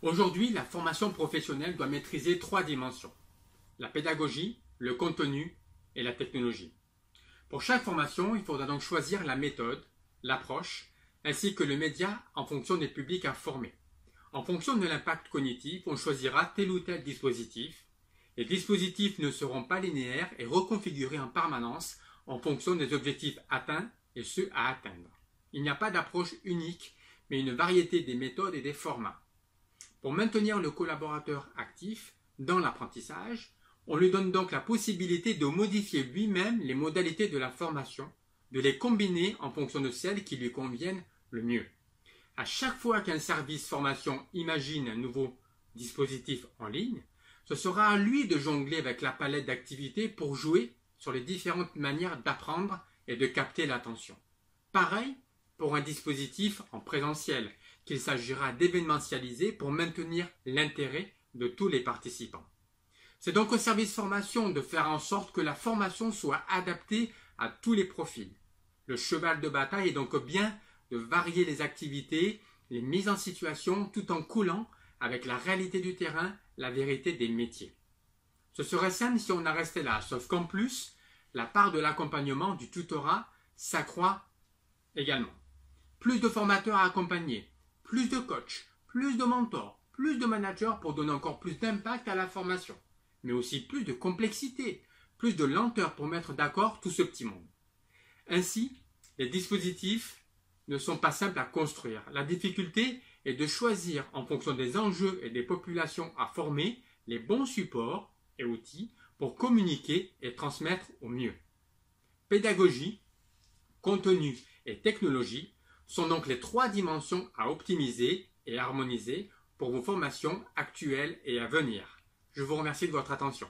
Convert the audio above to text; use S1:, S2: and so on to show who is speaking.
S1: Aujourd'hui, la formation professionnelle doit maîtriser trois dimensions: la pédagogie, le contenu et la technologie. Pour chaque formation, il faudra donc choisir la méthode, l'approche, ainsi que le média en fonction des publics à former. En fonction de l'impact cognitif, on choisira tel ou tel dispositif. Les dispositifs ne seront pas linéaires et reconfigurés en permanence en fonction des objectifs atteints et ceux à atteindre. Il n'y a pas d'approche unique, mais une variété des méthodes et des formats. Pour maintenir le collaborateur actif dans l'apprentissage, on lui donne donc la possibilité de modifier lui-même les modalités de la formation, de les combiner en fonction de celles qui lui conviennent le mieux. À chaque fois qu'un service formation imagine un nouveau dispositif en ligne, ce sera à lui de jongler avec la palette d'activités pour jouer sur les différentes manières d'apprendre et de capter l'attention. Pareil pour un dispositif en présentiel, qu'il s'agira d'événementialiser pour maintenir l'intérêt de tous les participants. C'est donc au service formation de faire en sorte que la formation soit adaptée à tous les profils. Le cheval de bataille est donc bien de varier les activités, les mises en situation, tout en coulant avec la réalité du terrain, la vérité des métiers. Ce serait simple si on en restait là, sauf qu'en plus, la part de l'accompagnement, du tutorat, s'accroît également. Plus de formateurs à accompagner, plus de coachs, plus de mentors, plus de managers pour donner encore plus d'impact à la formation, mais aussi plus de complexité, plus de lenteur pour mettre d'accord tout ce petit monde. Ainsi, les dispositifs ne sont pas simples à construire. La difficulté est de choisir en fonction des enjeux et des populations à former les bons supports et outils pour communiquer et transmettre au mieux. Pédagogie, contenu et technologie sont donc les trois dimensions à optimiser et harmoniser pour vos formations actuelles et à venir. Je vous remercie de votre attention.